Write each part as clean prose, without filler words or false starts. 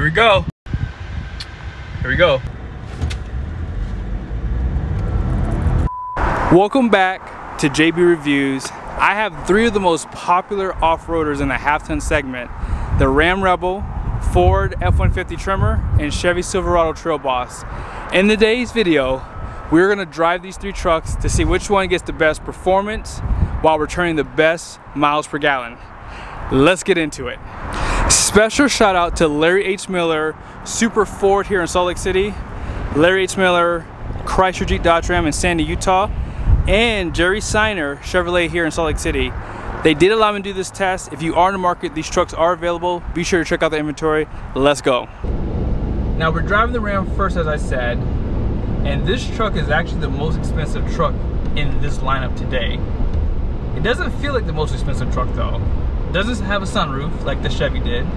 we go. Here we go. Welcome back to JB Reviews. I have three of the most popular off-roaders in the half-ton segment: the Ram Rebel, Ford F150 Tremor, and Chevy Silverado Trail Boss. In today's video, we're gonna drive these three trucks to see which one gets the best performance while returning the best miles per gallon. Let's get into it. Special shout out to Larry H. Miller, Super Ford here in Salt Lake City, Larry H. Miller, Chrysler Jeep Dodge Ram in Sandy, Utah, and Jerry Seiner, Chevrolet here in Salt Lake City. They did allow me to do this test. If you are in the market, these trucks are available. Be sure to check out the inventory. Let's go. Now we're driving the Ram first, as I said, and this truck is actually the most expensive truck in this lineup today. It doesn't feel like the most expensive truck though. It doesn't have a sunroof like the Chevy did.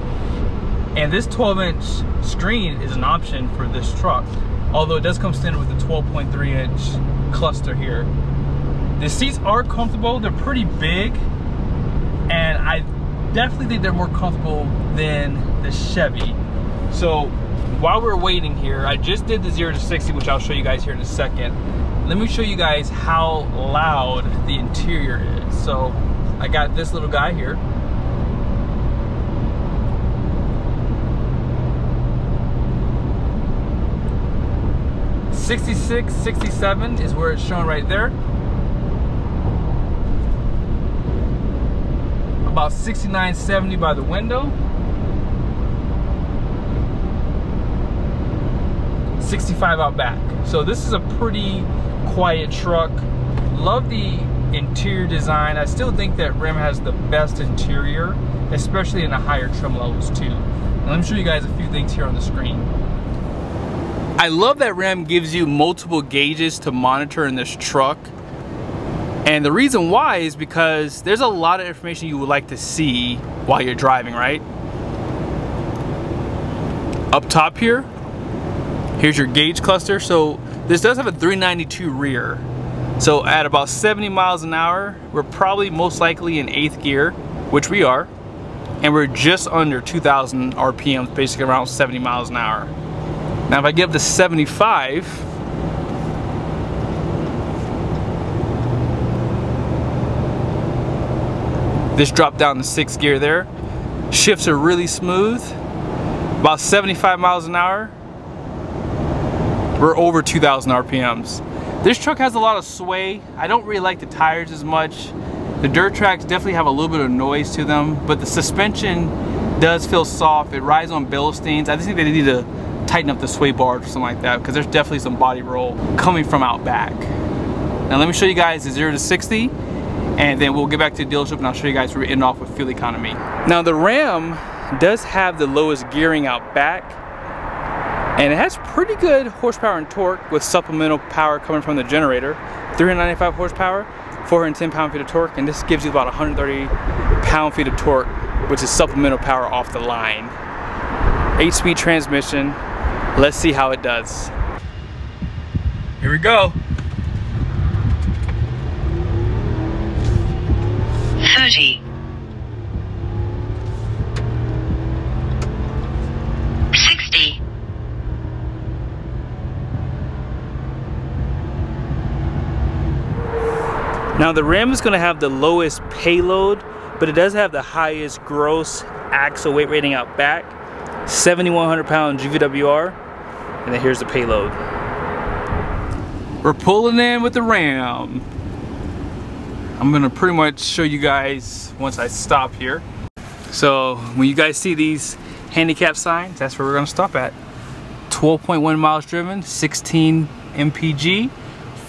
And this 12-inch screen is an option for this truck, although it does come standard with the 12.3-inch cluster here. The seats are comfortable, they're pretty big, and I definitely think they're more comfortable than the Chevy. So while we're waiting here, I just did the 0 to 60, which I'll show you guys here in a second. Let me show you guys how loud the interior is. So I got this little guy here. '66, '67 is where it's shown right there. About 69, 70 by the window. 65 out back. So this is a pretty quiet truck. Love the interior design. I still think that Ram has the best interior, especially in the higher trim levels too. And let me show you guys a few things here on the screen. I love that Ram gives you multiple gauges to monitor in this truck. And the reason why is because there's a lot of information you would like to see while you're driving, right? Up top here, here's your gauge cluster. So this does have a 392 rear. So at about 70 miles an hour, we're probably most likely in 8th gear, which we are. And we're just under 2,000 RPMs, basically around 70 miles an hour. Now if I give this 75, this dropped down to 6th gear there. Shifts are really smooth. About 75 miles an hour, we're over 2,000 RPMs. This truck has a lot of sway. I don't really like the tires as much. The dirt tracks definitely have a little bit of noise to them, but the suspension does feel soft. It rides on Bilsteins. I just think they need to tighten up the sway bars or something like that, because there's definitely some body roll coming from out back. Now let me show you guys the 0 to 60, and then we'll get back to the dealership and I'll show you guys where we're ending off with fuel economy. Now the Ram does have the lowest gearing out back, and it has pretty good horsepower and torque with supplemental power coming from the generator. 395 horsepower, 410 pound-feet of torque, and this gives you about 130 pound-feet of torque, which is supplemental power off the line. 8-speed transmission. Let's see how it does. Here we go. 30. 60. Now the Ram is going to have the lowest payload, but it does have the highest gross axle weight rating out back. 7,100 pound GVWR, and then here's the payload. We're pulling in with the Ram. I'm gonna pretty much show you guys once I stop here. So when you guys see these handicap signs, that's where we're gonna stop at. 12.1 miles driven, 16 MPG,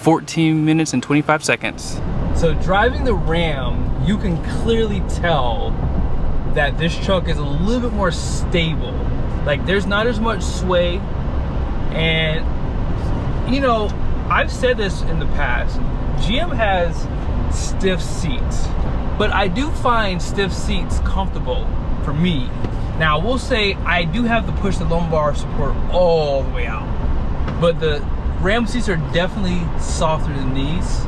14 minutes and 25 seconds. So driving the Ram, you can clearly tell that this truck is a little bit more stable. Like there's not as much sway, and you know, I've said this in the past, GM has stiff seats, but I do find stiff seats comfortable for me. Now I will say I do have to push the lumbar support all the way out, but the Ram seats are definitely softer than these.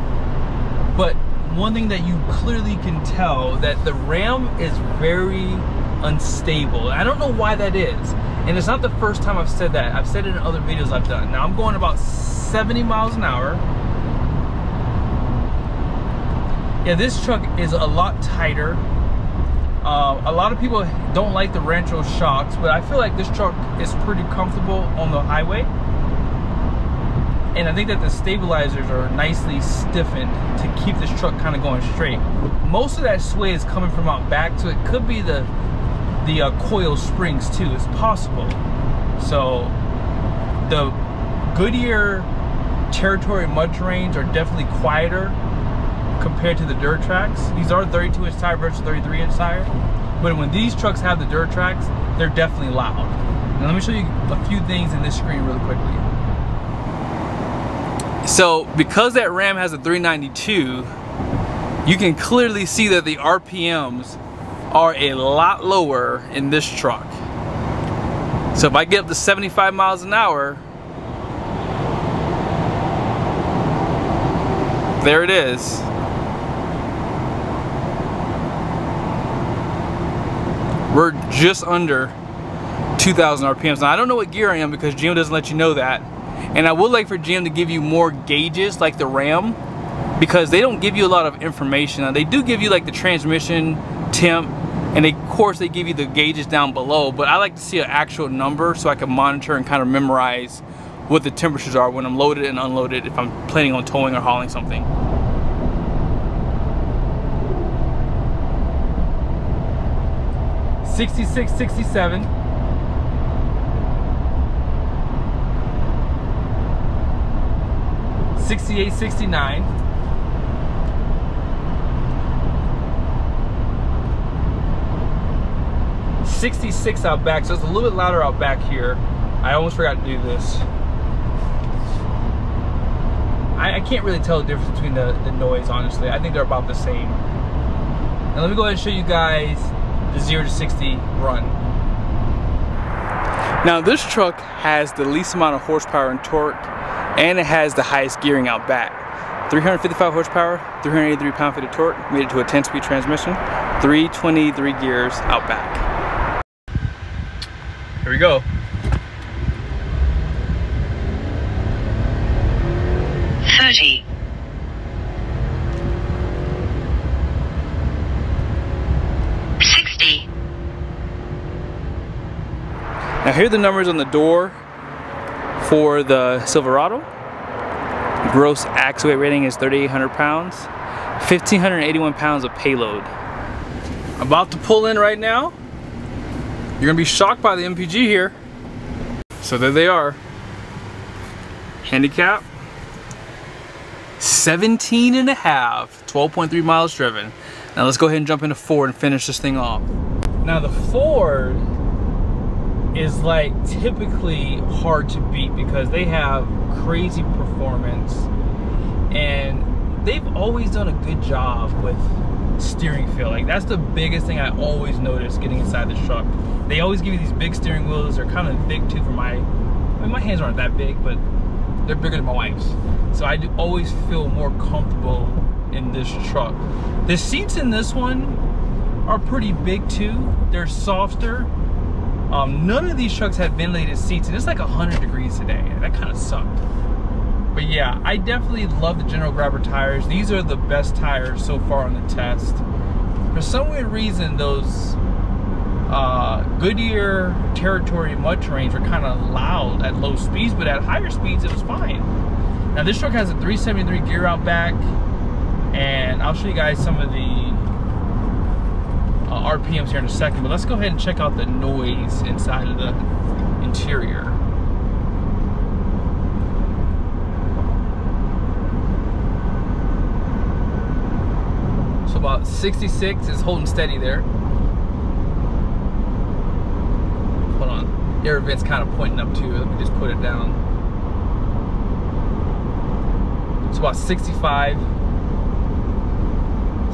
But one thing that you clearly can tell, that the Ram is very unstable. I don't know why that is. And it's not the first time I've said that. I've said it in other videos I've done. Now I'm going about 70 miles an hour. Yeah, this truck is a lot tighter. A lot of people don't like the retro shocks, but I feel like this truck is pretty comfortable on the highway. And I think that the stabilizers are nicely stiffened to keep this truck kind of going straight. Most of that sway is coming from out back, so it could be the coil springs too. It's possible. So the Goodyear Territory mud terrains are definitely quieter compared to the dirt tracks. These are 32-inch tire versus 33-inch tire, but when these trucks have the dirt tracks, they're definitely loud. Now let me show you a few things in this screen really quickly. So because that Ram has a 392, you can clearly see that the RPMs are a lot lower in this truck. So if I get up to 75 miles an hour, there it is. We're just under 2,000 RPMs. Now I don't know what gear I am because GM doesn't let you know that. And I would like for GM to give you more gauges like the Ram, because they don't give you a lot of information. Now, they do give you like the transmission, temp, and of course they give you the gauges down below, but I like to see an actual number so I can monitor and kind of memorize what the temperatures are when I'm loaded and unloaded if I'm planning on towing or hauling something. '66, '67. 68, 69. 66 out back, so it's a little bit louder out back here. I almost forgot to do this. I can't really tell the difference between the noise, honestly. I think they're about the same. Now let me go ahead and show you guys the 0 to 60 run. Now this truck has the least amount of horsepower and torque, and it has the highest gearing out back. 355 horsepower, 383 pound-feet of torque, made it to a 10-speed transmission, 323 gears out back. Here we go. $30. $60. Now here are the numbers on the door for the Silverado. The gross axle weight rating is 3,800 pounds, 1,581 pounds of payload. About to pull in right now. You're gonna be shocked by the MPG here. So there they are. Handicap, 17 and a half, 12.3 miles driven. Now let's go ahead and jump into Ford and finish this thing off. Now the Ford is like typically hard to beat because they have crazy performance and they've always done a good job with steering feel. Like that's the biggest thing I always notice getting inside this truck. They always give you these big steering wheels. They're kind of big too for my hands aren't that big, but they're bigger than my wife's. So I do always feel more comfortable in this truck. The seats in this one are pretty big too. They're softer. None of these trucks have ventilated seats, and it's like 100 degrees today. That kind of sucked. But yeah, I definitely love the General Grabber tires. These are the best tires so far on the test. For some weird reason, those Goodyear Territory mud terrains were kind of loud at low speeds, but at higher speeds it was fine. Now this truck has a 373 gear out back, and I'll show you guys some of the RPMs here in a second, but let's go ahead and check out the noise inside of the interior. So about 66 is holding steady there. Hold on, the air vent's kind of pointing up too. Let me just put it down. It's about 65.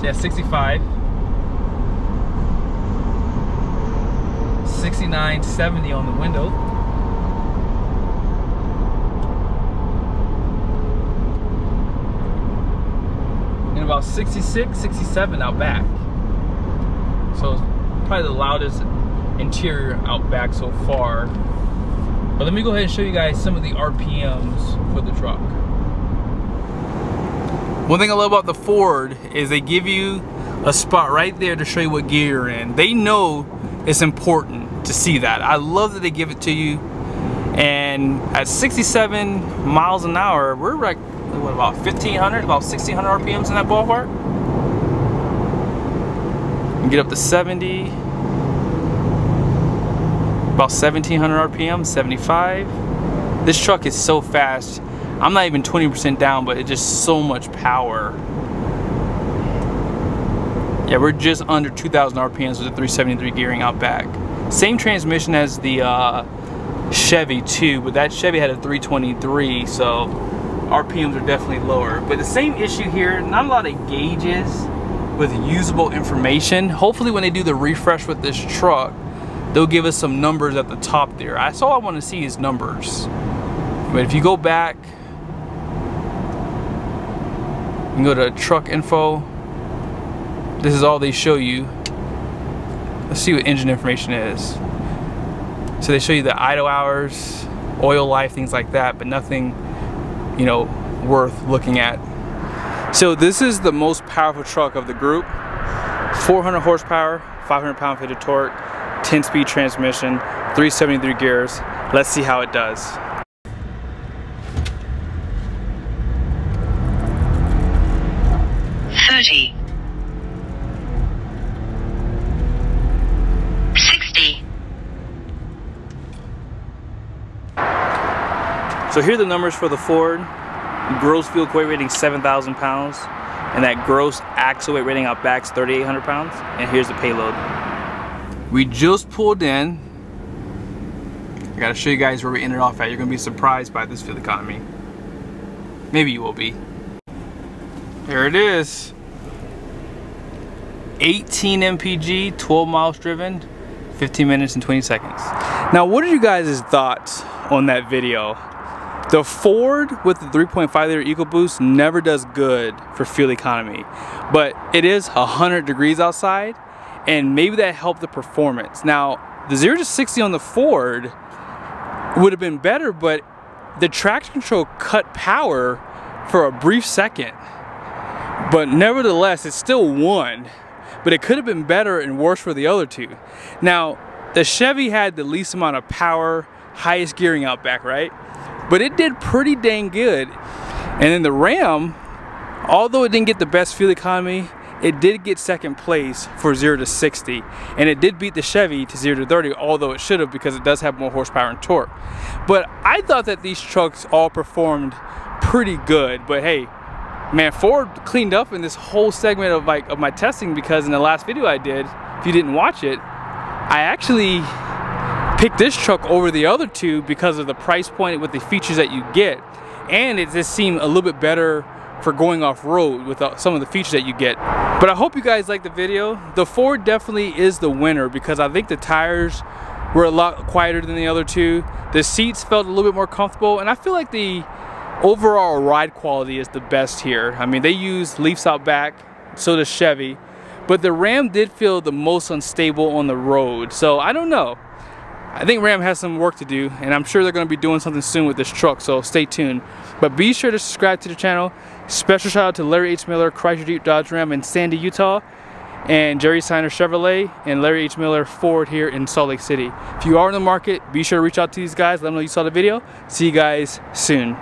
So yeah, 65. 69, 70 on the window. And about 66, 67 out back. So it's probably the loudest interior out back so far. But let me go ahead and show you guys some of the RPMs for the truck. One thing I love about the Ford is they give you a spot right there to show you what gear you're in. They know it's important to see that. I love that they give it to you. And at 67 miles an hour, we're like, what, about 1,500, about 1,600 RPMs in that ballpark? And get up to 70, about 1,700 RPM, 75. This truck is so fast. I'm not even 20% down, but it's just so much power. Yeah, we're just under 2,000 RPMs with the 373 gearing out back. Same transmission as the Chevy too, but that Chevy had a 323, so RPMs are definitely lower. But the same issue here, not a lot of gauges with usable information. Hopefully when they do the refresh with this truck, they'll give us some numbers at the top there. That's all I want to see is numbers. But if you go back, you can go to truck info. This is all they show you. Let's see what engine information is. So they show you the idle hours, oil life, things like that, but nothing, you know, worth looking at. So this is the most powerful truck of the group. 400 horsepower, 500 pound-feet of torque, 10-speed transmission, 373 gears. Let's see how it does. So here are the numbers for the Ford. Gross fuel weight rating 7,000 pounds, and that gross axle weight rating out back is 3,800 pounds. And here's the payload. We just pulled in. I gotta show you guys where we ended off at. You're gonna be surprised by this fuel economy. Maybe you will be. There it is. 18 MPG, 12 miles driven, 15 minutes and 20 seconds. Now, what are you guys' thoughts on that video? The Ford with the 3.5 liter EcoBoost never does good for fuel economy, but it is 100 degrees outside, and maybe that helped the performance. Now, the 0 to 60 on the Ford would have been better, but the traction control cut power for a brief second. But nevertheless, it still won, but it could have been better and worse for the other two. Now, the Chevy had the least amount of power, highest gearing out back, right? But it did pretty dang good. And then the Ram, although it didn't get the best fuel economy, it did get second place for 0 to 60. And it did beat the Chevy to 0 to 30, although it should have, because it does have more horsepower and torque. But I thought that these trucks all performed pretty good. But hey, man, Ford cleaned up in this whole segment of my testing, because in the last video I did, if you didn't watch it, I actually picked this truck over the other two because of the price point with the features that you get, and it just seemed a little bit better for going off-road with some of the features that you get. But I hope you guys liked the video. The Ford definitely is the winner, because I think the tires were a lot quieter than the other two. The seats felt a little bit more comfortable, and I feel like the overall ride quality is the best here. I mean, they use leafs out back, so does Chevy, but the Ram did feel the most unstable on the road. So I don't know. I think Ram has some work to do, and I'm sure they're going to be doing something soon with this truck, so stay tuned. But be sure to subscribe to the channel. Special shout out to Larry H. Miller, Chrysler Jeep Dodge Ram in Sandy, Utah, and Jerry Seiner Chevrolet and Larry H. Miller Ford here in Salt Lake City. If you are in the market, be sure to reach out to these guys, let them know you saw the video. See you guys soon.